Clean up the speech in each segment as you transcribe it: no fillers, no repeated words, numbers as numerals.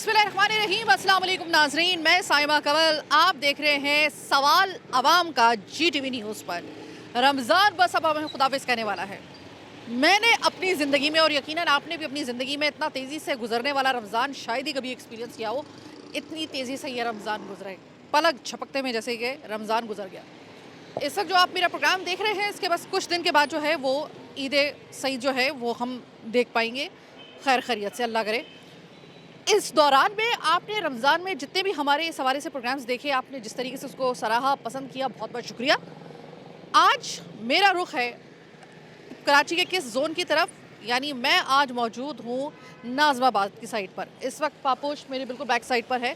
बिस्मिल्लाहिर्रहमानिर्रहीम, अस्सलाम वालेकुम नाज़रीन, मैं साइमा कमल। आप देख रहे हैं सवाल अवाम का GTV न्यूज़ पर। रमज़ान बस अब हमें खुदाफिज़ कहने वाला है। मैंने अपनी ज़िंदगी में और यकीनन आपने भी अपनी ज़िंदगी में इतना तेज़ी से गुजरने वाला रमज़ान शायद ही कभी एक्सपीरियंस किया हो। इतनी तेज़ी से ये रमज़ान गुजरे, पलक झपकते में जैसे कि रमज़ान गुजर गया। इस वक्त जो आप मेरा प्रोग्राम देख रहे हैं, इसके बस कुछ दिन के बाद जो है वो ईद सईद जो है वो हम देख पाएंगे, खैर खैरियत से, अल्लाह करे। इस दौरान में आपने रमज़ान में जितने भी हमारे इस हवाले से प्रोग्राम्स देखे, आपने जिस तरीके से उसको सराहा, पसंद किया, बहुत बहुत शुक्रिया। आज मेरा रुख है कराची के किस जोन की तरफ, यानी मैं आज मौजूद हूँ नाज़िमाबाद की साइड पर। इस वक्त पापोश मेरे बिल्कुल बैक साइड पर है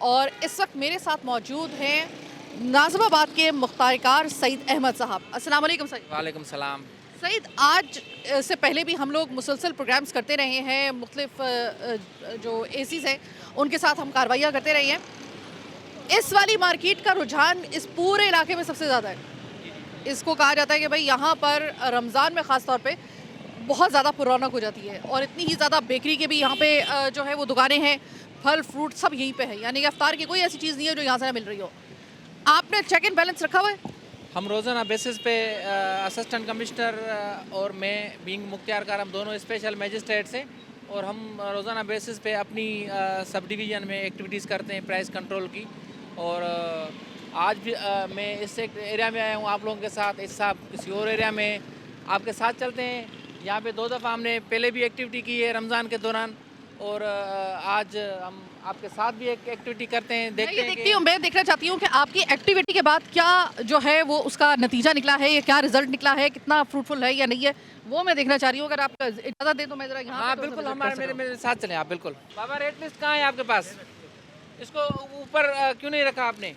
और इस वक्त मेरे साथ मौजूद हैं नाज़िमाबाद के मुख्तार सईद अहमद साहब। अस्सलाम वालेकुम सईद। वालेकुम सलाम। सईद, आज से पहले भी हम लोग मुसलसल प्रोग्राम्स करते रहे हैं, मुख्तलिफ जो एसीज़ हैं उनके साथ हम कार्रवाइयाँ करते रहे हैं। इस वाली मार्केट का रुझान इस पूरे इलाके में सबसे ज़्यादा है। इसको कहा जाता है कि भाई यहाँ पर रमज़ान में ख़ास तौर पे बहुत ज़्यादा पुरौनक हो जाती है और इतनी ही ज़्यादा बेकरी के भी यहाँ पे जो है वो दुकानें हैं, फल फ्रूट सब यहीं पे है, यानी कि अफ्तार की कोई ऐसी चीज़ नहीं है जो यहाँ से ना मिल रही हो। आपने चेक एंड बैलेंस रखा हुआ है? हम रोज़ाना बेसिस पे असिस्टेंट कमिश्नर और मैं बीइंग मुख्तियार कार, हम दोनों स्पेशल मजिस्ट्रेट्स हैं और हम रोज़ाना बेसिस पे अपनी सब डिवीज़न में एक्टिविटीज़ करते हैं प्राइस कंट्रोल की। और आज भी मैं इस एरिया में आया हूँ आप लोगों के साथ, इस साहब किसी और एरिया में आपके साथ चलते हैं। यहाँ पे 2 दफ़ा हमने पहले भी एक्टिविटी की है रमज़ान के दौरान और आज हम आपके साथ भी एक एक्टिविटी करते हैं। मैं देखना चाहती हूँ कि आपकी एक्टिविटी के बाद क्या जो है वो उसका नतीजा निकला है, या क्या रिजल्ट निकला है, कितना फ्रूटफुल है या नहीं है, वो मैं देखना चाह रही हूँ। अगर आप इजाज़त दें तो मैं ज़रा यहाँ। हाँ बिल्कुल, हमारे मेरे साथ चलें आप। बिल्कुल बाबा, रेट लिस्ट कहाँ है आपके पास? इसको ऊपर क्यों नहीं रखा आपने?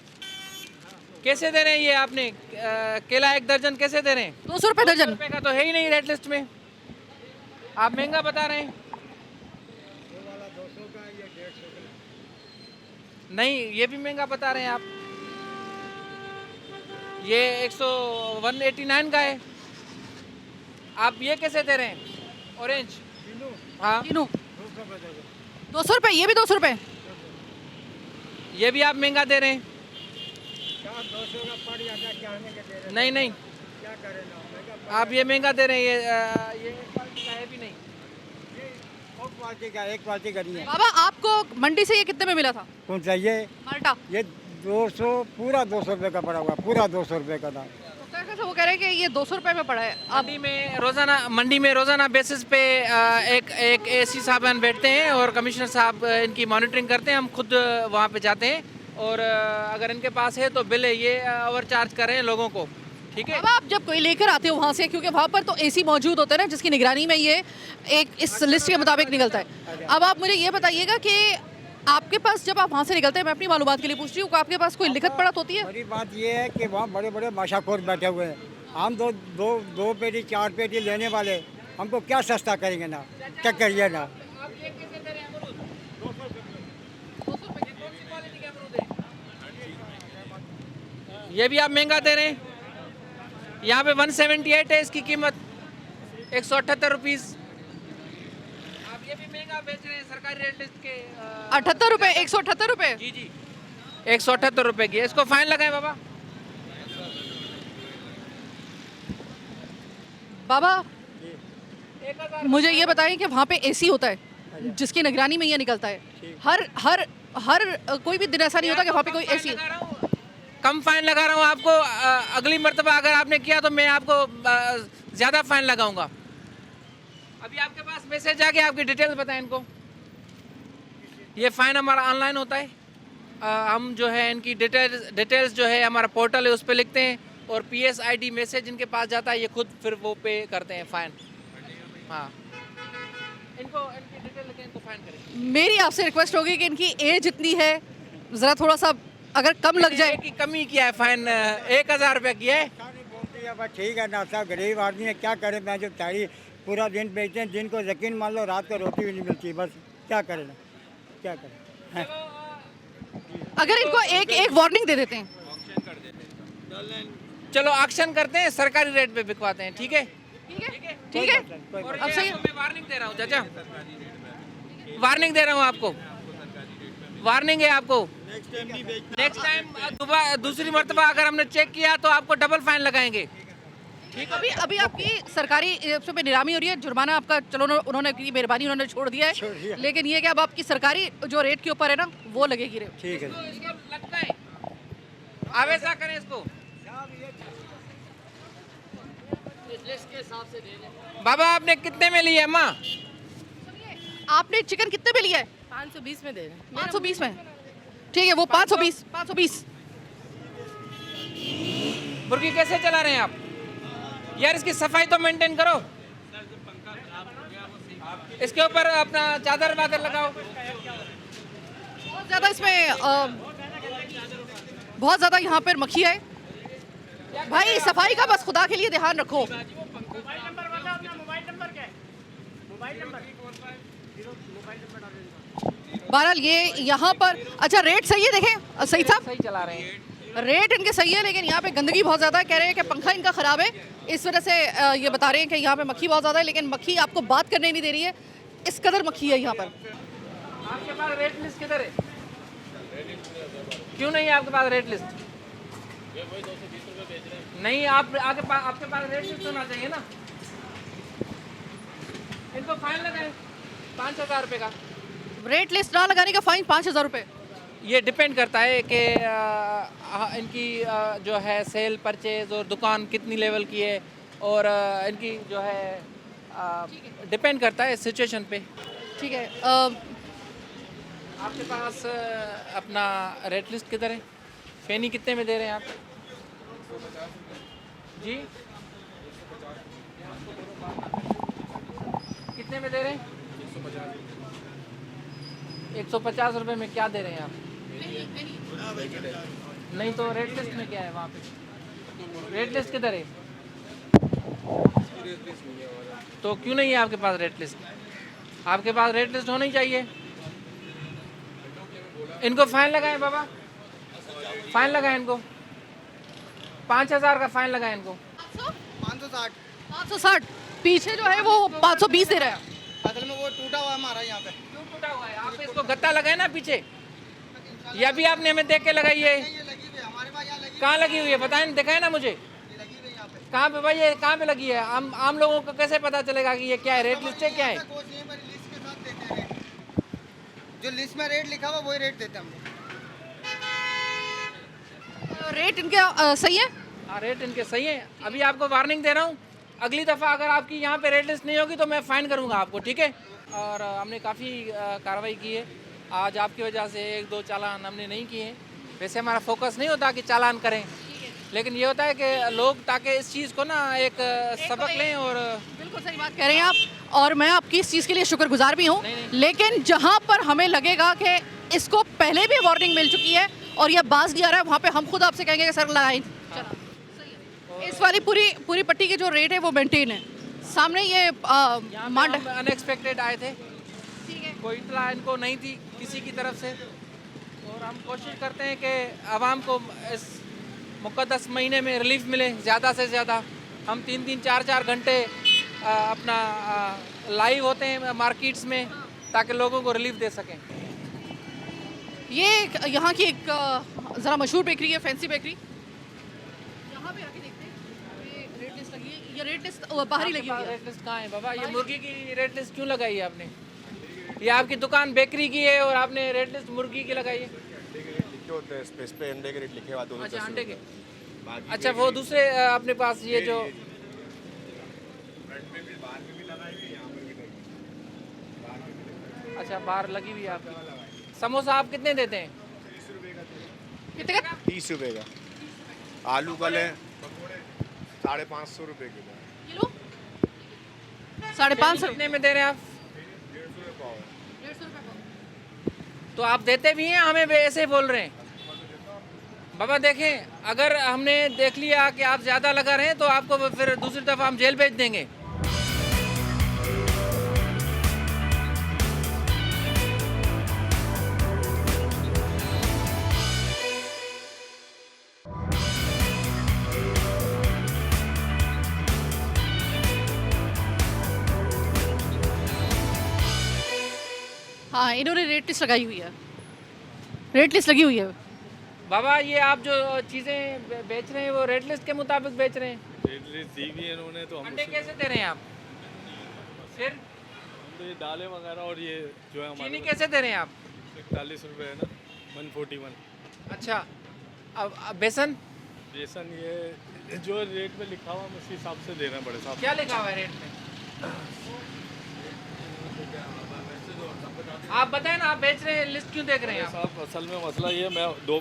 कैसे दे रहे हैं ये आपने? केला 1 दर्जन कैसे दे रहे हैं? 200 रुपये दर्जन। 200 रुपये का तो है ही नहीं रेट लिस्ट में, आप महंगा बता रहे हैं। नहीं, ये भी महंगा बता रहे हैं आप। ये 189 का है, आप ये कैसे दे रहे हैं? ऑरेंज हाँ 200 रुपये, ये भी 200 रुपये। ये भी आप महंगा दे रहे हैं। नहीं नहीं, आप ये महंगा दे रहे हैं। ये क्वालिटी का है भी नहीं, एक क्वालिटी का नहीं है। बाबा, आपको मंडी से ये कितने में मिला था? कौन सा ये माल्टा? ये 200, पूरा 200 रुपये का पड़ा हुआ, पूरा 200 रुपये का था। तो कैसे वो कह रहे हैं कि ये 200 रुपये में पड़ा है? मंडी में रोज़ाना बेसिस पे एक एसी साहबान बैठते हैं और कमिश्नर साहब इनकी मॉनिटरिंग करते हैं। हम खुद वहाँ पे जाते हैं और अगर इनके पास है तो बिल है, ये ओवर चार्ज कर रहे हैं लोगों को, ठीक है। अब आप जब कोई लेकर आते हो वहाँ से, क्योंकि वहाँ पर तो एसी मौजूद होता है ना, जिसकी निगरानी में ये एक इस लिस्ट के मुताबिक निकलता है। अब आप मुझे ये बताइएगा कि आपके पास जब आप वहाँ से निकलते हैं, मैं अपनी मालूमात के लिए पूछ रही हूँ, आपके पास कोई लिखत पढ़त होती है? बड़ी बात ये है कि वहाँ बड़े बड़े माशाखोर बैठे हुए हैं। हम दो पेटी 4 पेटी लेने वाले हमको क्या सस्ता करेंगे ना, क्या करिए ना। ये भी आप महंगा दे रहे हैं। यहाँ पे 178 है इसकी कीमत, 178 रुपीज़। आप ये भी महंगा बेच रहे हैं सरकारी रेट लिस्ट के। 78 रुपये, 178 रुपये? जी जी, 178 रुपये की। इसको फाइन लगाए बाबा। बाबा, मुझे ये बताएं कि वहाँ पे एसी होता है जिसकी निगरानी में ये निकलता है। हर कोई भी दिन ऐसा नहीं होता कि वहाँ पे कोई एसी। कम फाइन लगा रहा हूँ आपको। अगली मर्तबा अगर आपने किया तो मैं आपको ज़्यादा फाइन लगाऊंगा। अभी आपके पास मैसेज आ गया, आपकी डिटेल्स बताएं इनको। ये फ़ाइन हमारा ऑनलाइन होता है। हम जो है इनकी डिटेल्स जो है हमारा पोर्टल है उस पर लिखते हैं और PSID मैसेज इनके पास जाता है, ये खुद फिर वो पे करते हैं फ़ाइन। हाँ, इनकी डिटेल लिखें, इनको फ़ाइन करें। मेरी आपसे रिक्वेस्ट होगी कि इनकी एज इतनी है, ज़रा थोड़ा सा अगर कम लग जाए। की कमी किया है, फाइन 1000 रुपये किया है। ठीक है ना साहब, गरीब आदमी है, क्या करें। मैं जो तारी पूरा दिन बेचते हैं, दिन को यकीन मान लो रात को रोटी भी नहीं मिलती, बस क्या करें ना, क्या करें। अगर इनको एक वार्निंग दे देते हैं। चलो ऑक्शन करते हैं, सरकारी रेट पे बिकवाते हैं, ठीक है? ठीक है। और अब सही, मैं वार्निंग दे रहा हूँ चाचा, वार्निंग दे रहा हूँ आपको। वार्निंग है आपको, नेक्स्ट टाइम दूसरी मर्तबा अगर हमने चेक किया तो आपको डबल फाइन लगाएंगे। अभी अभी आपकी सरकारी पे नीलामी हो रही है, जुर्माना आपका चलो उन्होंने की मेहरबानी उन्होंने छोड़ दिया है, लेकिन ये कि अब आपकी सरकारी जो रेट के ऊपर है ना वो लगेगी रेट। ठीक है। इसको लगता है, आप ऐसा करें इसको बाबा आपने कितने में लिया अम्मा? आपने चिकन कितने में लिया है? 520 में दे रहे हैं। 520 में, ठीक है वो 520। मुर्गी कैसे चला रहे हैं आप यार? इसकी सफाई तो मेंटेन करो, इसके ऊपर अपना चादर वादर लगाओ। बहुत ज़्यादा इसमें बहुत ज़्यादा यहाँ पर मक्खी है भाई, सफाई का बस खुदा के लिए ध्यान रखो। बहरहाल ये यहाँ पर अच्छा रेट सही है, देखें सही साहब सही चला रहे हैं, रेट इनके सही है, लेकिन यहाँ पे गंदगी बहुत ज़्यादा है। कह रहे हैं कि पंखा इनका ख़राब है, इस वजह से ये बता रहे हैं कि यहाँ पे मक्खी बहुत ज़्यादा है, लेकिन मक्खी आपको बात करने नहीं दे रही है, इस कदर मक्खी है यहाँ पर। आपके पास रेट लिस्ट किधर है? क्यों नहीं है आपके पास रेट लिस्ट? नहीं, आपके पास रेट लिस्ट होना चाहिए ना। इनको फाइन लगाए 5,000 रुपये का। रेट लिस्ट ना लगाने का फाइन 5,000 रुपये। ये डिपेंड करता है कि इनकी जो है सेल परचेज और दुकान कितनी लेवल की है, और इनकी जो है डिपेंड करता है सिचुएशन पे। ठीक है आपके पास अपना रेट लिस्ट किधर है? फेनी कितने में दे रहे हैं आप जी? कितने में दे रहे हैं? 150 रुपये में क्या दे रहे हैं आप? नहीं तो रेट लिस्ट में क्या है वहाँ पे? रेट लिस्ट किधर है? तो क्यों नहीं है आपके पास रेट लिस्ट? आपके पास रेट लिस्ट होनी चाहिए। इनको फाइन लगाएं बाबा, फाइन लगाएं इनको, 5,000 का फाइन लगाएं इनको। 560 पीछे जो है वो 520 दे रहा है। असल में वो टूटा हुआ है हमारा यहाँ पे। क्यों टूटा हुआ है? आप इसको गत्ता लगाए ना पीछे, या भी आपने हमें देख के लगाई है? ये लगी हुई है हमारे पास, यहाँ लगी कहाँ लगी हुई है बताएं, दिखाए ना मुझे। हुई है यहाँ पे। कहाँ पे भाई, ये कहाँ पे लगी है? आम लोगों को कैसे पता चलेगा कि ये क्या है? रेट लिस्ट है क्या है? कोच यहीं पर लिस्ट के साथ देते हैं रेट। जो लिस्ट में रेट लिखा हुआ वही रेट देते हैं हम लोग। रेट इनके सही है। हाँ रेट इनके सही है। अभी आपको वार्निंग दे रहा हूँ, अगली दफ़ा अगर आपकी यहाँ पे रेट लिस्ट नहीं होगी तो मैं फ़ाइन करूँगा आपको, ठीक है? और हमने काफ़ी कार्रवाई की है आज आपकी वजह से। 1-2 चालान हमने नहीं किए हैं। वैसे हमारा फोकस नहीं होता कि चालान करें, लेकिन ये होता है कि लोग ताकि इस चीज़ को ना एक सबक लें। और बिल्कुल सही बात कह रहे हैं आप, और मैं आपकी इस चीज़ के लिए शुक्रगुजार भी हूँ। नहीं। लेकिन जहाँ पर हमें लगेगा कि इसको पहले भी वार्निंग मिल चुकी है और ये बाज नहीं आ रहा है, वहाँ पे हम खुद आपसे कहेंगे कि सर लगाएं। इस वाली पूरी पट्टी के जो रेट है वो मेंटेन है। सामने ये मांड अनएक्सपेक्टेड आए थे, कोई इतला इनको नहीं थी किसी की तरफ से, और हम कोशिश करते हैं कि आवाम को इस मुक़द्दस महीने में रिलीफ मिले ज़्यादा से ज़्यादा। हम 3-3 4-4 घंटे अपना लाइव होते हैं मार्केट्स में ताकि लोगों को रिलीफ दे सकें। ये यहाँ की एक ज़रा मशहूर बेकरी है, फैंसी बेकरी। यहाँ पे आके देखते हैं ये रेट लिस्ट लगी है। ये रेट लिस्ट बाहर ही लगी हुई है। रेट लिस्ट कहाँ है बाबा? ये मुर्गी की रेट लिस्ट क्यों लगाई है आपने? ये आपकी दुकान बेकरी की है और आपने रेट लिस्ट मुर्गी की लगाई है। लिखे होते हैं इस पे, अंडे के रेट लिखे हुए दोनों। अच्छा अंडे के, अच्छा वो दूसरे अपने पास ये जो अच्छा बाहर लगी हुई है आपकी। समोसा आप कितने देते हैं? कितने का? 30 रुपए का। आलू कल है 550 रुपए किलो। किलो 550 कितने में दे रहे हैं आप? 150 रुपये। तो आप देते भी हैं, हमें भी ऐसे बोल रहे हैं? बाबा देखें, अगर हमने देख लिया कि आप ज़्यादा लगा रहे हैं तो आपको फिर दूसरी दफ़ा हम जेल भेज देंगे। हाँ इन्होंने रेट लिस्ट लगाई हुई है। रेट लिस्ट लगी हुई है। बाबा ये आप जो चीज़ें बेच रहे हैं वो रेट लिस्ट के मुताबिक बेच रहे हैं। रेट लिस्ट दी भी है इन्होंने तो हम अंडे कैसे दे रहे हैं आप? फिर तो ये दालें वगैरह और ये जो है चीनी हमारे कैसे दे रहे हैं आप? 41 रुपये है ना 141। अच्छा, अब बेसन बेसन ये जो रेट में लिखा हुआ हम उसी हिसाब से दे रहे हैं बड़े साहब। क्या लिखा हुआ है रेट में? आप बताएं ना, आप बेच रहे हैं, लिस्ट क्यों देख रहे हैं आप? साहब असल में मसला ये मैं दो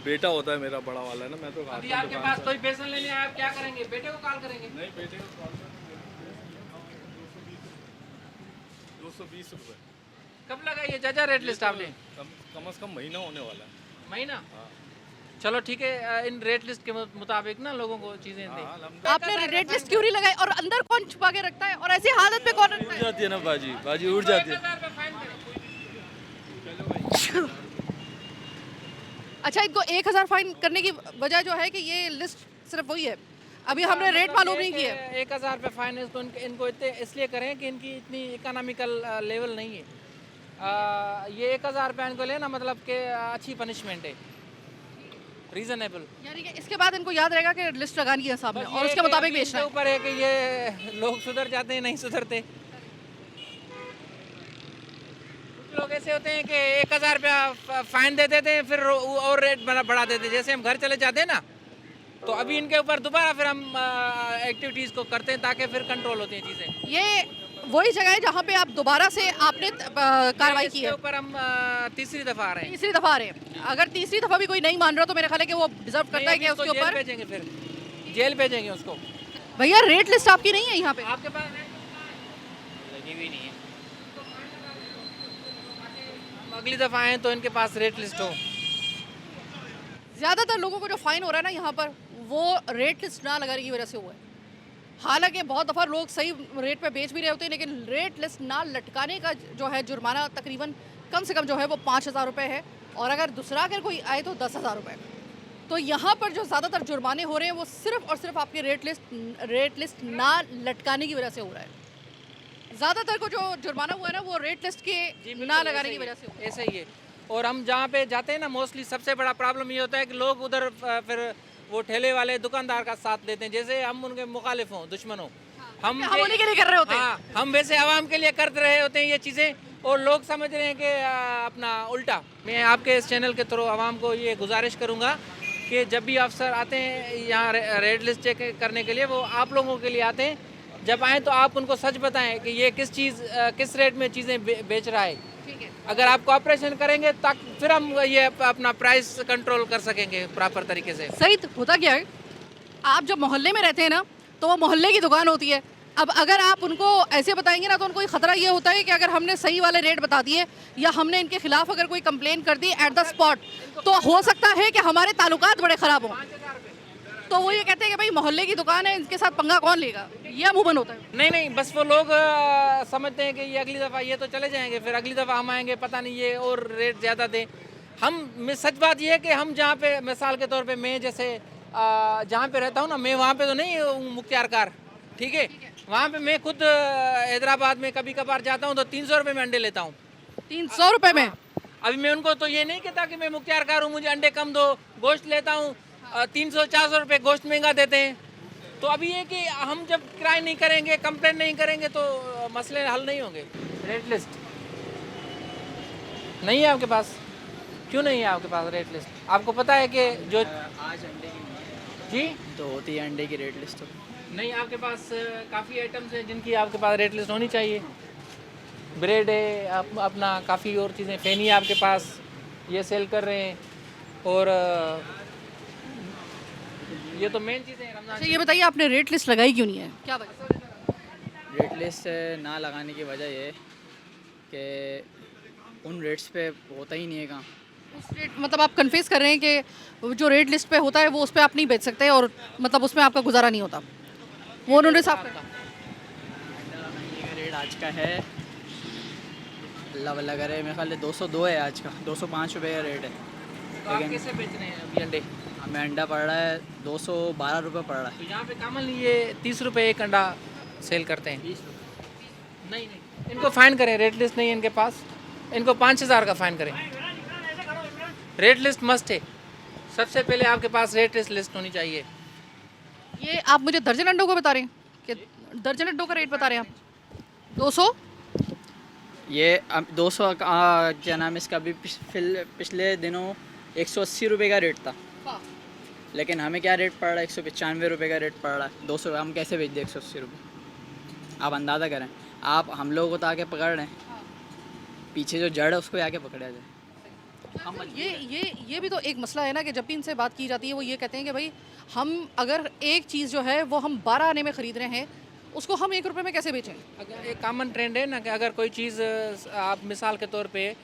बेटा होता है मेरा बड़ा वाला है ना, मैं तो अभी आपके पास कोई बेसन लेने आया, आप क्या करेंगे? बेटे को कॉल करेंगे? नहीं बेटे का 220 रुपये कब लगाई है चाचा रेट लिस्ट आपने? कम से कम महीना होने वाला है। महीना? चलो ठीक है, इन रेट लिस्ट के मुताबिक ना लोगों को चीजें दें। आपने रेट लिस्ट क्यों नहीं लगाई और अंदर कौन छुपा के रखता है और ऐसी हालत में कौन रखता है? जाती है ना बाजी उड़ जाती है। अच्छा, इनको 1000 फाइन करने की वजह जो है कि ये लिस्ट सिर्फ वही है, अभी हमने रेट मालूम नहीं किए। 1000 रुपये फाइन इसको इनको इतने इसलिए करें कि इनकी इतनी इकोनॉमिकल लेवल नहीं है। ये 1000 रुपये इनको लेना मतलब कि अच्छी पनिशमेंट है, रीजनेबल। यानी कि इसके बाद इनको याद रहेगा कि लिस्ट लगानी है सामने और उसके मुताबिक बेचना है। ऊपर है कि ये लोग सुधर जाते हैं, नहीं सुधरते। कुछ लोग ऐसे होते हैं कि 1000 रुपया फाइन दे देते हैं, फिर और रेट बढ़ा देते हैं। जैसे हम घर चले जाते हैं ना, तो अभी इनके ऊपर दोबारा फिर हम एक्टिविटीज़ को करते हैं ताकि फिर कंट्रोल होती हैं चीज़ें। ये वही जगह है जहाँ पे आप दोबारा से आपने कार्रवाई की है। इसके ऊपर हम तीसरी दफ़ा आ रहे हैं। तीसरी दफा आ रहे हैं। अगर तीसरी दफा भी कोई नहीं मान रहा तो मेरे ख्याल है कि वो डिजर्व करता है कि उसके ऊपर जेल भेजेंगे, फिर जेल भेजेंगे उसको। भैया रेट लिस्ट आपकी नहीं है यहाँ पे? आपके पास लगी हुई नहीं है। अगली दफ़ा आए तो इनके पास रेट लिस्ट हो। ज़्यादातर लोगों को जो फाइन हो रहा है ना यहाँ पर, वो रेट लिस्ट ना लगाने की वजह से हुआ है। हालांकि बहुत दफ़ा लोग सही रेट पे बेच भी रहे होते हैं, लेकिन रेट लिस्ट ना लटकाने का जो है जुर्माना तकरीबन कम से कम जो है वो 5000 रुपये है, और अगर दूसरा अगर कोई आए तो 10,000 रुपये। तो यहाँ पर जो ज़्यादातर जुर्माने हो रहे हैं वो सिर्फ और सिर्फ आपके रेट लिस्ट ना लटकाने की वजह से हो रहा है। ज़्यादातर को जो जुर्माना हुआ है ना वो रेट लिस्ट के ना लगाने की वजह से हुआ है। ऐसा ही है। और हम जहाँ पे जाते हैं ना, मोस्टली सबसे बड़ा प्रॉब्लम ये होता है कि लोग उधर फिर वो ठेले वाले दुकानदार का साथ देते हैं, जैसे हम उनके मुखालिफ हों, दुश्मन हों। हम उन्हीं के लिए कर रहे होते हैं। हाँ, हम वैसे आवाम के लिए कर रहे होते हैं ये चीज़ें, और लोग समझ रहे हैं कि अपना उल्टा। मैं आपके इस चैनल के थ्रू आवाम को ये गुजारिश करूँगा कि जब भी अफसर आते हैं यहाँ रेट लिस्ट चेक करने के लिए, वो आप लोगों के लिए आते हैं। जब आएँ तो आप उनको सच बताएं कि ये किस रेट में चीज़ें बेच रहा है। ठीक है। अगर आप कोऑपरेशन करेंगे ताकि फिर हम ये अपना प्राइस कंट्रोल कर सकेंगे प्रॉपर तरीके से। सही होता क्या है, आप जब मोहल्ले में रहते हैं ना तो वो मोहल्ले की दुकान होती है। अब अगर आप उनको ऐसे बताएंगे ना तो उनको खतरा ये होता है कि अगर हमने सही वाले रेट बता दिए या हमने इनके खिलाफ अगर कोई कंप्लेन कर दी एट द स्पॉट, तो हो सकता है कि हमारे ताल्लुकात बड़े ख़राब हों। तो वो ये कहते हैं कि भाई मोहल्ले की दुकान है, इनके साथ पंगा कौन लेगा, ये अमूमन होता है। नहीं, बस वो लोग समझते हैं कि ये अगली दफ़ा ये तो चले जाएंगे, फिर अगली दफ़ा हम आएंगे, पता नहीं ये और रेट ज़्यादा दें। सच बात ये है कि हम जहाँ पे, मिसाल के तौर पे मैं जैसे जहाँ पे रहता हूँ ना, मैं वहाँ पे तो नहीं हूँ मुख्तियारकार, ठीक है। वहाँ पे मैं खुद हैदराबाद में कभी कभार जाता हूँ तो 300 रुपये में अंडे लेता हूँ। 300 रुपये में? अभी मैं उनको तो ये नहीं कहता कि मैं मुख्तियारकार हूँ, मुझे अंडे कम दो, गोश्त लेता हूँ 300-400 रुपये, गोश्त महंगा देते हैं। तो अभी ये कि हम जब क्राई नहीं करेंगे, कंप्लेन नहीं करेंगे तो मसले हल नहीं होंगे। रेट लिस्ट नहीं है आपके पास? क्यों नहीं है आपके पास रेट लिस्ट? आपको पता है कि जो आज अंडे की जी तो होती है अंडे की रेट लिस्ट तो नहीं, आपके पास काफ़ी आइटम्स हैं जिनकी आपके पास रेट लिस्ट होनी चाहिए। ब्रेड है, अपना काफ़ी और चीज़ें, फेनी आपके पास ये सेल कर रहे हैं, और ये तो मेन चीज़ें हैं रमज़ान। अच्छा ये बताइए, आपने रेट लिस्ट लगाई क्यों नहीं है, क्या वजह? रेट लिस्ट ना लगाने की वजह ये कि उन रेट्स पे होता ही नहीं है काम। उस रेट मतलब आप कन्फेस कर रहे हैं कि जो रेट लिस्ट पे होता है वो उस पर आप नहीं बेच सकते, और मतलब उसमें आपका गुजारा नहीं होता, वो उन्होंने साफ कर। ये रेट आज का है अल्लाह लगा रहे, मेरे ख्याल 202 है आज का, 205 रुपये का रेट है। तो आप कैसे बेच रहे हैं अभी अंडे? हमें अंडा पड़ रहा है 212 रुपये पड़ रहा है। तो यहाँ पे कामल ये 30 रुपये एक अंडा सेल करते हैं। नहीं, इनको फ़ाइन करें, रेट लिस्ट नहीं है इनके पास, इनको 5000 का फ़ाइन करें। रेट लिस्ट मस्ट है, सबसे पहले आपके पास रेट लिस्ट होनी चाहिए। ये आप मुझे दर्जन अंडों को बता रहे हैं कि दर्जन अंडों का रेट बता रहे हैं आप 200? ये 200 क्या नाम है इसका, अभी पिछले दिनों 180 रुपये का रेट था, लेकिन हमें क्या रेट पड़ रहा है, 195 रुपये का रेट पड़ रहा है। 200 हम कैसे बेच दें 180 रुपये? आप अंदाज़ा करें, आप हम लोगों को तो आके पकड़ रहे हैं, पीछे जो जड़ है उसको आके पकड़ा जाए। ये भी तो एक मसला है ना कि जब भी इनसे बात की जाती है वो ये कहते हैं कि भाई हम अगर एक चीज़ जो है वो हम 12 आने में ख़रीद रहे हैं उसको हम 1 रुपये में कैसे बेचें? अगर एक कॉमन ट्रेंड है ना कि अगर कोई चीज़ आप मिसाल के तौर पे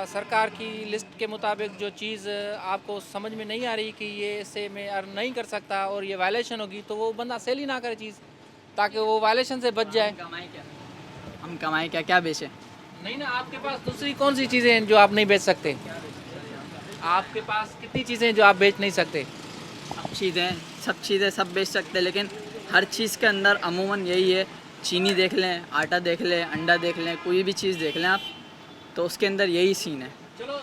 सरकार की लिस्ट के मुताबिक जो चीज़ आपको समझ में नहीं आ रही कि ये इससे मैं अर्न नहीं कर सकता और ये वायलेशन होगी, तो वो बंदा सेल ही ना करे चीज़, ताकि वो वायलेशन से बच जाए। हम कमाएं क्या, क्या बेचें? नहीं ना, आपके पास दूसरी कौन सी चीज़ें हैं जो आप नहीं बेच सकते? आपके पास कितनी चीज़ें हैं जो आप बेच नहीं सकते? सब चीज़ें सब बेच सकते हैं, लेकिन हर चीज़ के अंदर अमूमन यही है, चीनी देख लें, आटा देख लें, अंडा देख लें, कोई भी चीज़ देख लें आप, तो उसके अंदर यही सीन है। चलो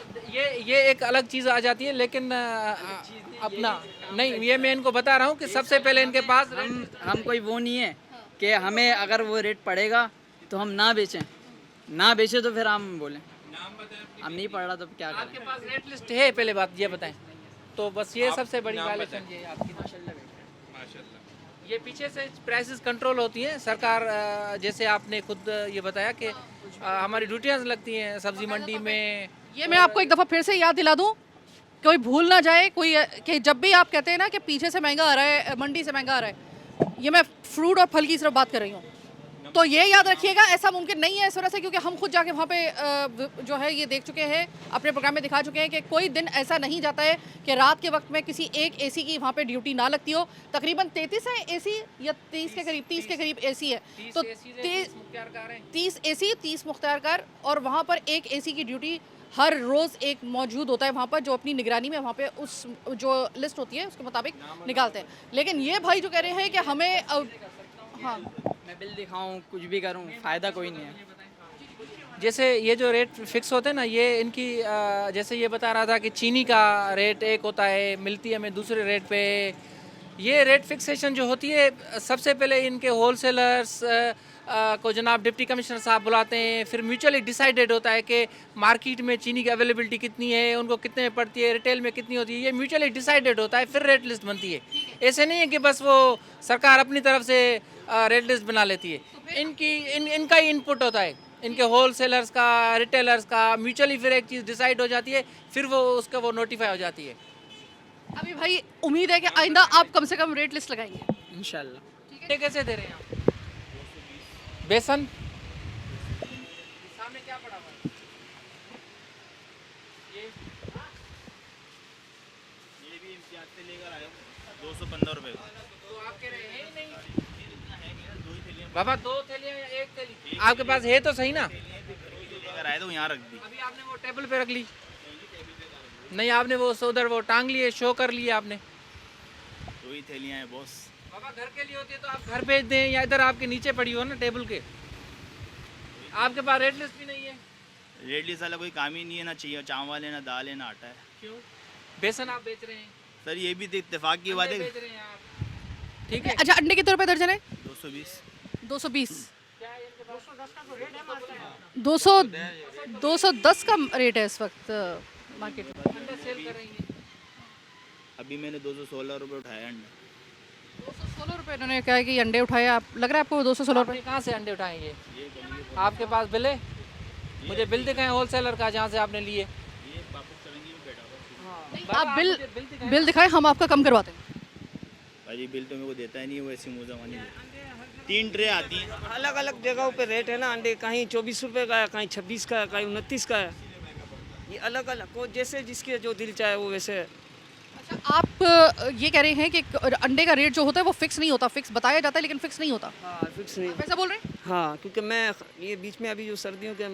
ये एक अलग चीज़ आ जाती है, लेकिन अपना नहीं, ये मैं इनको बता रहा हूँ कि सबसे पहले इनके पास हम कोई वो नहीं है कि हमें अगर वो रेट पड़ेगा तो हम ना बेचें तो फिर हम बोलें हम नहीं पड़ रहा तो क्या करें? आपके पास रेट लिस्ट है, पहले बात ये बताएं। तो बस ये सबसे बड़ी वायलेशन ये आपकी माशाल्लाह। ये पीछे से प्राइसेस कंट्रोल होती हैं, सरकार जैसे आपने खुद ये बताया कि हमारी ड्यूटियाँ लगती हैं सब्जी मंडी में। ये मैं आपको एक दफ़ा फिर से याद दिला दूं, कोई भूल ना जाए कोई कि जब भी आप कहते हैं ना कि पीछे से महंगा आ रहा है, मंडी से महंगा आ रहा है, ये मैं फ्रूट और फल की सिर्फ बात कर रही हूँ, तो ये याद रखिएगा ऐसा मुमकिन नहीं है इस वजह से, क्योंकि हम खुद जाके वहाँ पे जो है ये देख चुके हैं, अपने प्रोग्राम में दिखा चुके हैं कि कोई दिन ऐसा नहीं जाता है कि रात के वक्त में किसी एक एसी की वहाँ पे ड्यूटी ना लगती हो। तकरीबन 33 है एसी या 30 के करीब एसी है, तो 30 एसी 30 मुख्तियारकार, और वहाँ पर एक एसी की ड्यूटी हर रोज़ एक मौजूद होता है वहाँ पर, जो अपनी निगरानी में वहाँ पे उस जो लिस्ट होती है उसके मुताबिक निकालते हैं। लेकिन ये भाई जो कह रहे हैं कि हमें हाँ मैं बिल दिखाऊं कुछ भी करूं, फ़ायदा कोई नहीं है। जैसे ये जो रेट फिक्स होते हैं ना, ये इनकी जैसे ये बता रहा था कि चीनी का रेट एक होता है, मिलती है हमें दूसरे रेट पे। ये रेट फिक्सेशन जो होती है, सबसे पहले इनके होलसेलर्स को जनाब डिप्टी कमिश्नर साहब बुलाते हैं, फिर म्यूचुअली डिसाइडेड होता है कि मार्केट में चीनी की अवेलेबिलिटी कितनी है, उनको कितने में पड़ती है, रिटेल में कितनी होती है, ये म्यूचुअली डिसाइडेड होता है, फिर रेट लिस्ट बनती है। ऐसे नहीं है कि बस वो सरकार अपनी तरफ से रेट लिस्ट बना लेती है, इनका ही इनपुट होता है, इनके होलसेलर्स का, रिटेलर्स का, म्यूचुअली फिर एक चीज़ डिसाइड हो जाती है, फिर वो उसका वो नोटिफाई हो जाती है। अभी भाई उम्मीद है कि आइंदा आप कम से कम रेट लिस्ट लगाएंगे इंशाल्लाह। ये कैसे दे रहे हैं आप? बेसन सामने क्या पड़ा हुआ है? ये भी इम्तियाज से लेकर आया 215 रुपये का। तो आप कह रहे हैं नहीं बाबा, 2 थैलियाँ या 1 थैली आपके पास है तो सही ना? लेकर आए तो यहाँ रख दी। अभी आपने वो टेबल पे रख ली नहीं, आपने वो उधर वो टांग लिए, शो कर लिए आपने। 2 ही थैलियाँ हैं बॉस। बाबा घर के लिए होती है तो आप घर भेज दें, या इधर आपके नीचे पड़ी हो ना टेबल के। आपके पास रेट लिस्ट भी नहीं है। रेट लिस्ट वाला कोई काम ही नहीं है, ना चाहिए चावल है, ना दाल है, ना आटा है। क्यों? बेसन आप बेच रहे हैं सर ये भी इत्तेफाक की बात है। बेच रहे हैं आप, ठीक है। अच्छा, अंडे कितने रुपए दर्जन है? 220। 220 210 का रेट है इस वक्त मार्केट में। अंडा सेल कर रही है। अभी मैंने 216 रुपये उठाया अंडा। 216 रुपये इन्होंने कहा है कि अंडे उठाए। आप लग रहा है आपको 216 रुपये? आपने कहाँ से अंडे उठाए ये? आपके पास बिल है? मुझे बिल दिखाएं होलसेलर का जहाँ से आपने लिए। ये वापस चलेंगी में बैठा हुआ। आप बिल दिखाएं, हम आपका कम करवाते हैं। भाई बिल तो मेरे को देता ही नहीं, वो ऐसी मुँह जमानी देता। 3 ट्रे आती हैं। अलग अलग जगहों पे रेट है ना अंडे, कहीं 24 रुपये का है, कहीं 26 का है, कहीं 29 का है। ये अलग अलग को जैसे जिसके जो दिल चाहे वो वैसे। अच्छा, आप ये कह रहे हैं कि अंडे का रेट जो होता है वो फिक्स नहीं होता, फिक्स बताया जाता है लेकिन फिक्स नहीं होता। हाँ फिक्स नहीं। आप ऐसा बोल रहे हैं? हाँ क्योंकि मैं ये बीच में अभी जो सर्दियों के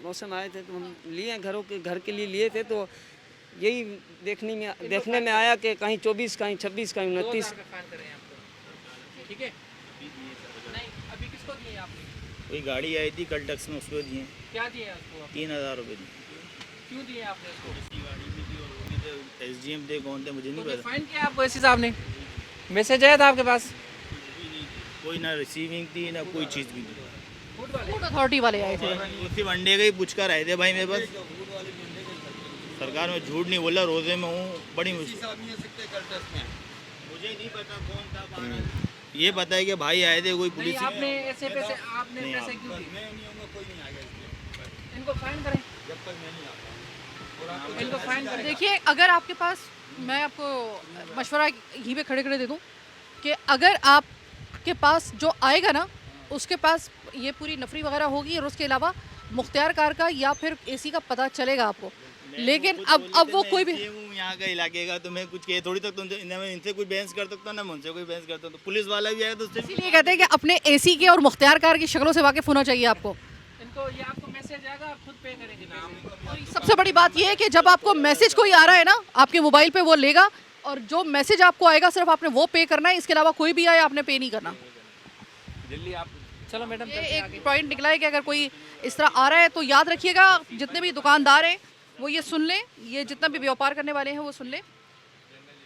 मौसम आए थे तो हम लिए घर के लिए लिए थे, तो यही देखने में आया कि कहीं 24, कहीं 26, कहीं 29। ठीक है। नहीं, अभी किसको दिए आपने? कोई गाड़ी आई थी कल टैक्स में, उसको दिए। क्या दिए उसको? 3000 रुपये दिए। क्यों दिए आपने उसको? SDM थे कौन थे मुझे नहीं पता। फाइन किया आपको एसी साहब ने? मैसेज आया था आपके पास? कोई ना रिसीविंग थी ना कोई चीज़ भी नहीं। फूड अथॉरिटी वाले आए थे। वो सिर्फ अंडे का ही पूछ कर आए थे भाई मेरे पास। सरकार में झूठ नहीं बोला, रोजे में हूँ, बड़ी मुश्किल। मुझे नहीं पता कौन था। ये पता है कि भाई आए थे कोई पुलिस। आपने ऐसे पैसे आपने पैसे क्यों दिए? इनको फाइन करें, इनको फाइन करें। देखिए, अगर आपके पास, मैं आपको मशवरा यहीं पे खड़े खड़े दे दूं कि अगर आपके पास जो आएगा ना, उसके पास ये पूरी नफरी वगैरह होगी और उसके अलावा मुख्तियार कार का या फिर एसी का पता चलेगा आपको। लेकिन अब वो कोई भी यहाँ का इलाके का, तो मैं कुछ कहे थोड़ी तक तुमसे इनसे कोई बहस कर सकता ना, मुझसे कोई बहस करता तो पुलिस वाला भी आया तो उससे इसीलिए कहते हैं कि अपने एसी के और मुख्तियार कार की शक्लों से वाकिफ होना चाहिए आपको। इनको ये आपको मैसेज आएगा, आप खुद पे करेंगे नाम। सबसे बड़ी बात ये है कि जब आपको मैसेज कोई आ रहा है ना आपके मोबाइल पे, वो लेगा और जो मैसेज आपको आएगा सिर्फ आपने वो पे करना है, इसके अलावा कोई भी आए आपने पे नहीं करना। दिल्ली आप चलो मैडम, ये एक पॉइंट निकला है कि अगर कोई इस तरह आ रहा है तो याद रखिएगा, जितने भी दुकानदार हैं वो ये सुन लें, ये जितना भी व्यापार करने वाले हैं वो सुन लें।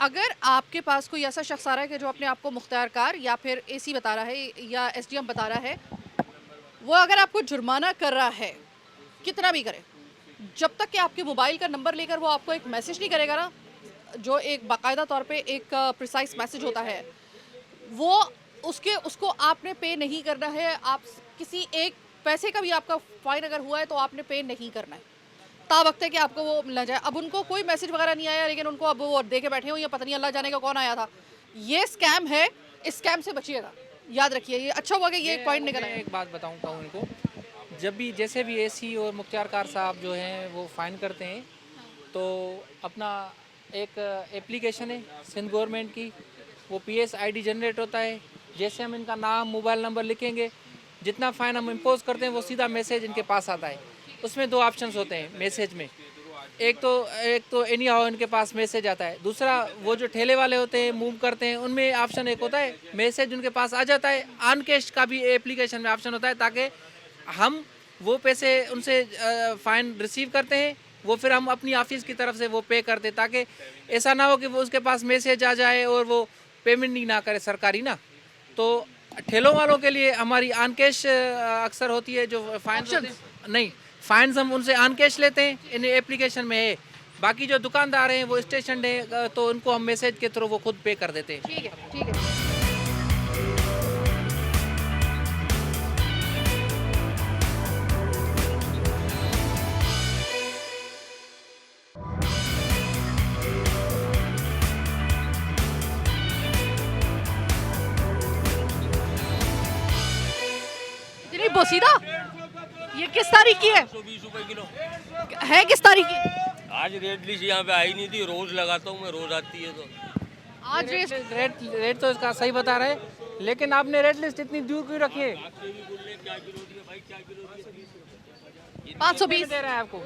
अगर आपके पास कोई ऐसा शख्स आ रहा है कि जो अपने आप को मुख्तियार कार या फिर एसी बता रहा है या SDM बता रहा है, वो अगर आपको जुर्माना कर रहा है, कितना भी करे, जब तक कि आपके मोबाइल का नंबर लेकर वो आपको एक मैसेज नहीं करेगा ना, जो एक बाकायदा तौर पे एक प्रिसाइज मैसेज होता है, वो उसको आपने पे नहीं करना है। आप किसी एक पैसे का भी आपका फाइन अगर हुआ है तो आपने पे नहीं करना है, ता वक्त है कि आपको वो मिलना जाए। अब उनको कोई मैसेज वगैरह नहीं आया, लेकिन उनको अब वो दे के बैठे हो, या पता नहीं अल्लाह जाने का कौन आया था। ये स्कैम है, इस स्कैम से बचिएगा, याद रखिए। ये अच्छा हुआ कि ये पॉइंट निकला है। एक बात बताऊंगा उनको, जब भी जैसे भी एसी और मुख्तियार कार साहब जो हैं वो फ़ाइन करते हैं, तो अपना एक एप्लीकेशन है सिंध गवर्नमेंट की, वो PS ID जनरेट होता है। जैसे हम इनका नाम, मोबाइल नंबर लिखेंगे, जितना फ़ाइन हम इम्पोज करते हैं वो सीधा मैसेज इनके पास आता है। उसमें 2 ऑप्शंस होते हैं मैसेज में, एक तो एनी हाउ इनके पास मैसेज आता है, दूसरा वो जो ठेले वाले होते हैं मूव करते हैं उनमें ऑप्शन एक होता है मैसेज उनके पास आ जाता है। ऑन कैश का भी एप्लीकेशन में ऑप्शन होता है, ताकि हम वो पैसे उनसे फ़ाइन रिसीव करते हैं, वो फिर हम अपनी ऑफिस की तरफ से वो पे करते हैं, ताकि ऐसा ना हो कि वो उसके पास मैसेज आ जाए और वो पेमेंट नहीं ना करे सरकारी ना। तो ठेलों वालों के लिए हमारी ऑन कैश अक्सर होती है, जो फाइन नहीं फाइन्स हम उनसे ऑन कैश लेते हैं, इन एप्लीकेशन में है। बाकी जो दुकानदार हैं वो स्टेशन है, तो उनको हम मैसेज के थ्रू वो खुद पे कर देते हैं। ठीक है, ठीक है। इतनी बोसीदा, ये किस तारीख की है? 120 रुपए किलो है किस तारीख की? आज रेट लिस्ट यहाँ पे आई नहीं थी, रोज लगाता हूँ मैं, रोज आती है तो आज रेट तो इसका सही बता रहे, लेकिन आपने रेट लिस्ट इतनी दूर क्यों रखी है? 520 दे रहा है आपको,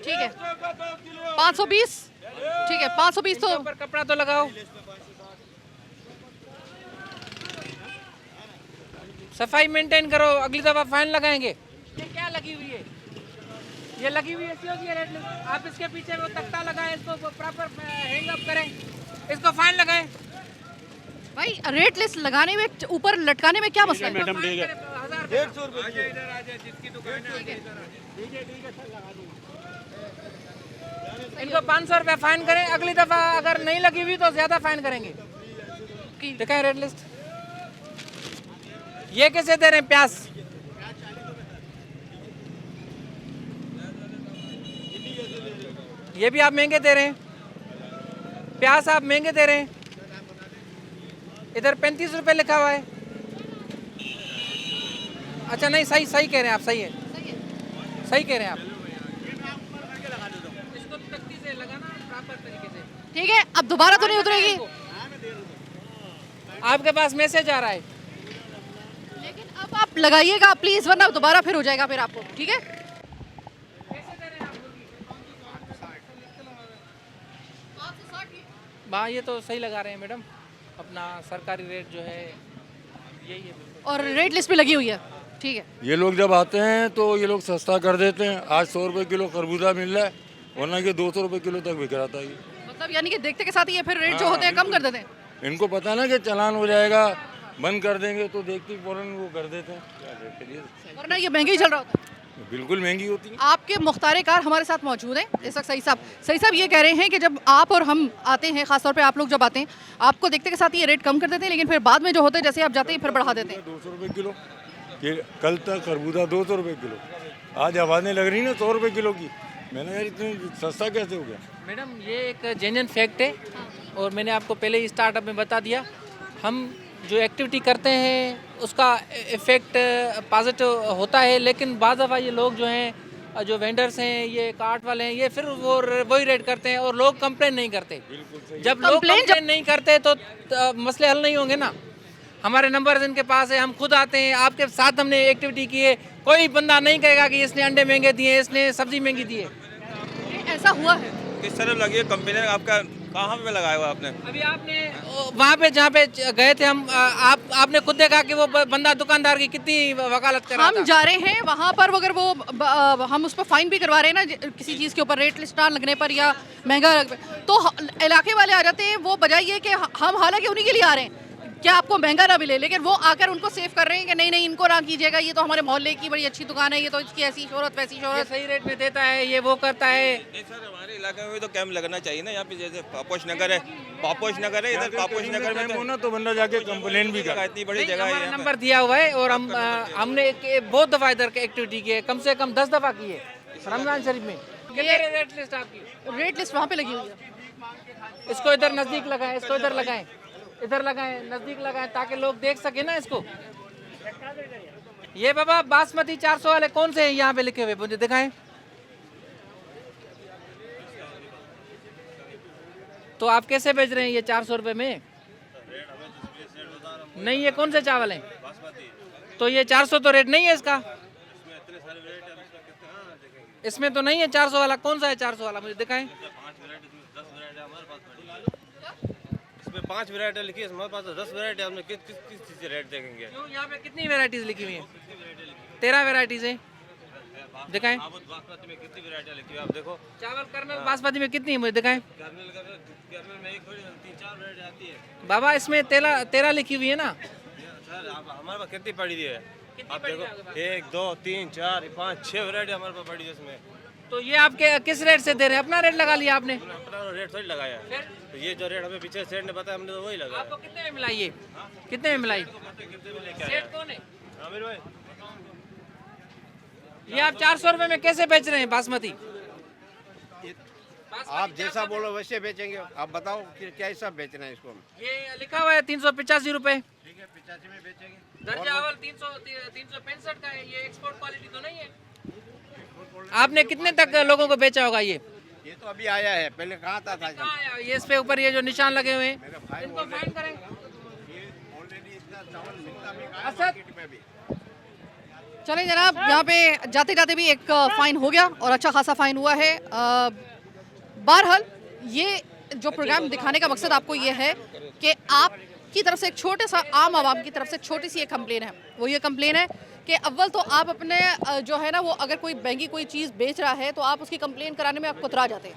ठीक है। 520 ठीक है, 520 तो ऊपर कपड़ा तो लगाओ, सफाई मेंटेन करो, अगली दफा फाइन लगाएंगे। ये क्या लगी हुई है? ये लगी हुई ऐसी होगी रेट लिस्ट। आप इसके पीछे वो तख्ता लगाएं, इसको प्रॉपर हैंग अप करें, इसको फाइन लगाएं। भाई रेट लिस्ट लगाने में, ऊपर लटकाने में क्या मसला है? मैडम ठीक है, 150 रुपये। इनको 500 रुपये फाइन करें, अगली दफा अगर नहीं लगी हुई तो ज्यादा फाइन करेंगे। दिखाएं रेट लिस्ट। ये कैसे दे रहे हैं प्याज? ये भी आप महंगे दे रहे हैं, प्याज आप महंगे दे रहे हैं। इधर 35 रुपए लिखा हुआ है। अच्छा नहीं, सही कह रहे हैं आप, सही है, सही कह रहे हैं आप। इसको तख्ती से लगाना प्रॉपर तरीके से, ठीक है। अब दोबारा तो नहीं उतरेगी, आपके पास मैसेज आ रहा है। लेकिन अब आप लगाइएगा प्लीज, वरना दोबारा फिर हो जाएगा फिर आपको, ठीक है? हाँ ये तो सही लगा रहे हैं मैडम, अपना सरकारी रेट जो है यही है। और रेट लिस्ट पे लगी हुई है, ठीक है। ये लोग जब आते हैं तो ये लोग सस्ता कर देते हैं। आज 100 रुपये किलो खरबूजा मिल रहा है, वरना कि 200 रुपये किलो तक बिक रहा था ये। मतलब यानी कि देखते के साथ ही ये फिर रेट जो होते हैं कम कर देते हैं। इनको पता ना कि चालान हो जाएगा, बंद कर देंगे, तो देखते ही फौरन वो कर देते हैं। क्या रेट के लिए? वरना ये महंगी चल रहा होता है। बिल्कुल महंगी होती है। आपके मुख्तार कार हमारे साथ मौजूद हैं इस वक्त। सही साहब ये कह रहे हैं कि जब आप और हम आते हैं, खासतौर पे आप लोग जब आते हैं, आपको देखते के साथ ये रेट कम कर देते हैं, लेकिन फिर बाद में जो होता है जैसे आप जाते हैं फिर बढ़ा देते हैं। 200 रुपये किलो, ये कल तक खरबूजा 200 रुपये किलो, आज आवाज़ें लग रही ना 100 रुपये किलो की। मैंने यार इतनी सस्ता कैसे हो गया? मैडम ये एक जेन्युइन फैक्ट है और मैंने आपको पहले ही स्टार्टअप में बता दिया। हम जो एक्टिविटी करते हैं उसका इफ़ेक्ट पॉजिटिव होता है, लेकिन बाद दफ़ा ये लोग जो हैं, जो वेंडर्स हैं, ये कार्ट वाले हैं, ये फिर वो वही रेट करते हैं और लोग कंप्लेन नहीं करते। जब लोग कंप्लेन नहीं करते तो मसले हल नहीं होंगे ना। हमारे नंबर इनके पास है, हम खुद आते हैं, आपके साथ हमने एक्टिविटी की है। कोई बंदा नहीं कहेगा कि इसने अंडे महंगे दिए, इसने सब्जी महंगी दी है। ऐसा हुआ है? किस तरह लगी है कंपनी? आपका कहाँ पे लगाया हुआ आपने? अभी आपने वहाँ पे जहाँ पे गए थे हम, आपने खुद देखा कि वो बंदा दुकानदार की कितनी वकालत कर रहा था। हम जा रहे हैं वहाँ पर, अगर वो हम उस पर फाइन भी करवा रहे हैं ना किसी चीज़ के ऊपर, रेट लिस्ट ना लगने पर या महंगा तो इलाके वाले आ जाते हैं। वो बजाय ये कि हम हालांकि उन्हीं के लिए आ रहे हैं क्या आपको महंगा ना मिले, लेकिन वो आकर उनको सेव कर रहे हैं कि नहीं नहीं इनको ना कीजिएगा, ये तो हमारे मोहल्ले की बड़ी अच्छी दुकान है, ये तो इसकी ऐसी शोहरत वैसी शोहरत, सही रेट में देता है, ये वो करता है। नहीं सर, हमारे इलाके में तो कैंप लगना चाहिए ना। यहाँ पे जैसे पापोश नगर है, इधर पापोश नगर में ना तो बंदा जाके कंप्लेन भी कर। इतनी बड़ी जगह है, नंबर दिया हुआ है और हमने बहुत दफ़ा इधर एक्टिविटी की है, कम से कम 10 दफ़ा की है रमजान शरीफ में। रेट लिस्ट आपकी, रेट लिस्ट वहाँ पे लगी हुई है। इसको इधर नज़दीक लगाएं, इसको इधर लगाएं, इधर लगाएं, नज़दीक लगाएं, ताकि लोग देख सके ना इसको। ये बाबा बासमती 400 वाले कौन से हैं यहाँ पे लिखे हुए, मुझे दिखाएं। तो आप कैसे बेच रहे हैं ये 400 रुपए में? नहीं, ये कौन से चावल हैं? तो ये 400 तो रेट नहीं है इसका। इसमें तो नहीं है 400 वाला। कौन सा है 400 वाला, मुझे दिखाएं। इसमें 5 वैरायटी लिखी है, हमारे पास 10 वैरायटी, आपने किस चीज़ से रेट देखेंगे? क्यों, यहाँ पे कितनी वैरायटीज लिखी हुई हैं? 13 वैरायटीज है, दिखाएं। बासमती में कितनी वैरायटी लिखी है आप देखो। चावल कर्नल बासमती में कितनी है, मुझे दिखाएं। कर्नल में 3-4 वैरायटी आती है। बाबा इसमें 13 लिखी हुई है ना सर, हमारे पास कितनी पड़ी है आप देखो, 1 2 3 4 5 6 वैरायटी हमारे पास पड़ी है इसमें। तो ये आपके किस रेट से दे रहे हैं? अपना रेट लगा लिया आपने? अपना रेट थोड़ी लगाया है, तो ये जो रेट हमें पीछे सेठ ने बताया हमने तो वही लगाया। आपको कितने में मिलाई ये? कितने में मिलाई? सेठ कौन है? आमिर भाई, ये आप 400 रुपए में कैसे बेच रहे हैं बासमती? आप जैसा बोलो वैसे बेचेंगे। आप बताओ कि क्या हिसाब बेचना है इसको? ये लिखा हुआ है 385 रुपए। ठीक है, 85 में बेचेंगे। दर चावल 365 का है। ये एक्सपोर्ट क्वालिटी तो नहीं है। आपने कितने तक लोगों को बेचा होगा ये? ये तो अभी आया है, पहले कहाँ था? कहाँ आया? ये इस पे ऊपर ये जो निशान लगे हुए हैं, इनको फाइन करें। ऑलरेडी इतना चावल मिलता भी असद में भी। चलें जनाब, यहाँ पे जाते जाते भी एक फ़ाइन हो गया और अच्छा खासा फ़ाइन हुआ है। बहरहाल ये जो प्रोग्राम दिखाने का मकसद आपको ये है कि आपकी तरफ से एक छोटे सा आम आवाम की तरफ से छोटी सी एक कंप्लेन है। वो ये कंप्लेन है कि अव्वल तो आप अपने जो है ना वो अगर कोई महंगी कोई चीज़ बेच रहा है तो आप उसकी कंप्लेन कराने में आप कुतरा जाते हैं।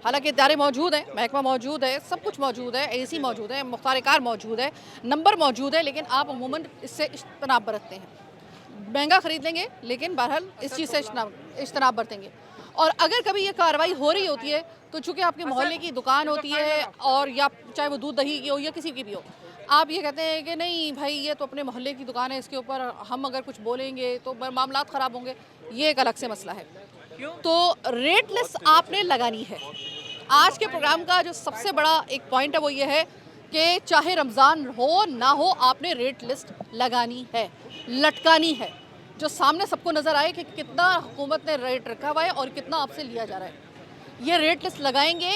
हालांकि इदारे मौजूद हैं, महकमा मौजूद है, सब कुछ मौजूद है, एसी मौजूद है, मुख्तार कार मौजूद है, नंबर मौजूद है, लेकिन आप अमूमन इससे इज्तनाब बरतते हैं। महंगा ख़रीद लेंगे लेकिन बहरहाल इस चीज़ से इज्तनाब बरतेंगे। और अगर कभी ये कार्रवाई हो रही होती है तो चूँकि आपके मोहल्ले की दुकान होती है और या चाहे वो दूध दही की हो या किसी की भी हो, आप ये कहते हैं कि नहीं भाई ये तो अपने मोहल्ले की दुकान है, इसके ऊपर हम अगर कुछ बोलेंगे तो मामला ख़राब होंगे, ये एक अलग से मसला है। तो रेट लिस्ट आपने लगानी है। आज के प्रोग्राम का जो सबसे बड़ा एक पॉइंट है वो ये है कि चाहे रमज़ान हो ना हो आपने रेट लिस्ट लगानी है, लटकानी है, जो सामने सबको नज़र आए कि कितना हुकूमत ने रेट रखा हुआ है और कितना आपसे लिया जा रहा है। ये रेट लिस्ट लगाएंगे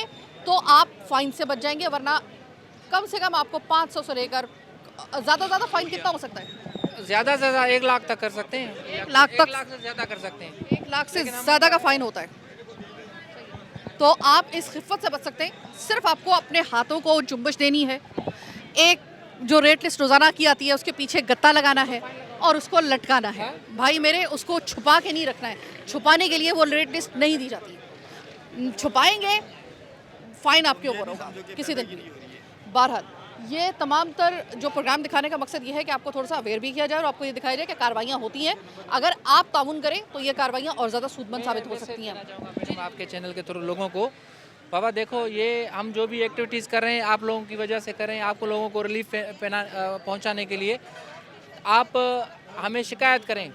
तो आप फ़ाइन से बच जाएंगे, वरना कम से कम आपको 500 से लेकर ज़्यादा फ़ाइन कितना हो सकता है? ज़्यादा से ज़्यादा 1 लाख तक कर सकते हैं। 1 लाख तक? 1 लाख से ज़्यादा कर सकते हैं। 1 लाख से ज़्यादा का फ़ाइन होता है। तो आप इस खिफ़्फ़त से बच सकते हैं। सिर्फ आपको अपने हाथों को जुम्बश देनी है, एक जो रेट लिस्ट रोज़ाना की आती है उसके पीछे गत्ता लगाना है और उसको लटकाना है। भाई मेरे, उसको छुपा के नहीं रखना है। छुपाने के लिए वो रेट लिस्ट नहीं दी जाती। छुपाएंगे, फाइन आपके ऊपर होगा किसी दिन भी। बहरहाल ये तमाम तर जो प्रोग्राम दिखाने का मकसद ये है कि आपको थोड़ा सा अवेयर भी किया जाए और आपको ये दिखाया जाए कि कार्रवाइयाँ होती हैं। अगर आप ताउन करें तो ये कार्रवाइयाँ और ज़्यादा सूदमंद साबित हो सकती हैं। मैडम आपके चैनल के थ्रू लोगों को, बाबा देखो ये हम जो भी एक्टिविटीज़ कर रहे हैं आप लोगों की वजह से कर रहे हैं, आपको लोगों को रिलीफ पहुंचाने के लिए। आप हमें शिकायत करें।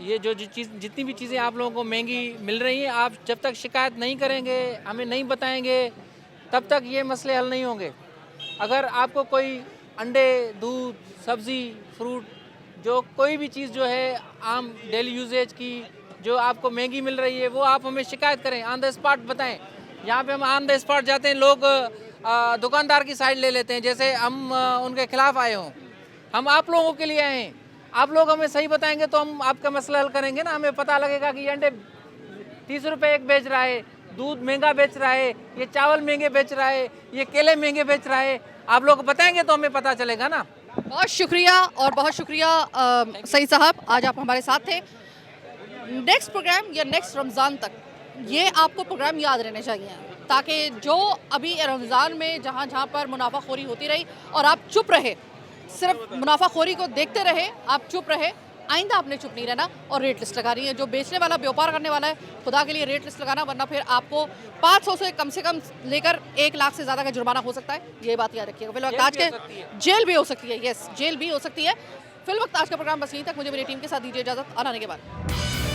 ये जो जितनी भी चीज़ें आप लोगों को महंगी मिल रही हैं, आप जब तक शिकायत नहीं करेंगे, हमें नहीं बताएंगे, तब तक ये मसले हल नहीं होंगे। अगर आपको कोई अंडे, दूध, सब्ज़ी, फ्रूट, जो कोई भी चीज़ जो है आम डेली यूजेज की जो आपको महंगी मिल रही है, वो आप हमें शिकायत करें, ऑन द स्पॉट बताएं। यहाँ पे हम ऑन द स्पॉट जाते हैं, लोग दुकानदार की साइड ले लेते हैं जैसे हम उनके खिलाफ आए हों। हम आप लोगों के लिए आए हैं, आप लोग हमें सही बताएंगे तो हम आपका मसला हल करेंगे ना। हमें पता लगेगा कि ये अंडे 30 रुपये एक बेच रहा है, दूध महंगा बेच रहा है, ये चावल महंगे बेच रहा है, ये केले महंगे बेच रहा है। आप लोग बताएंगे तो हमें पता चलेगा ना। बहुत शुक्रिया और बहुत शुक्रिया सईद साहब, आज आप हमारे साथ थे। नेक्स्ट प्रोग्राम या नेक्स्ट रमज़ान तक ये आपको प्रोग्राम याद रहने चाहिए, ताकि जो अभी रमज़ान में जहाँ जहाँ पर मुनाफाखोरी होती रही और आप चुप रहे, सिर्फ मुनाफाखोरी को देखते रहे, आप चुप रहे, आइंदा आपने चुप नहीं रहना और रेट लिस्ट लगा रही है। जो बेचने वाला, व्यापार करने वाला है, खुदा के लिए रेट लिस्ट लगाना, वरना फिर आपको 500 से कम लेकर 1 लाख से ज़्यादा का जुर्माना हो सकता है। ये बात याद रखिएगा। फिलहाल आज के जेल भी हो सकती है, यस जेल भी हो सकती है। फिलवक्त आज का प्रोग्राम बस यहीं तक। मुझे मेरी टीम के साथ दीजिए इजाज़त। आने के बाद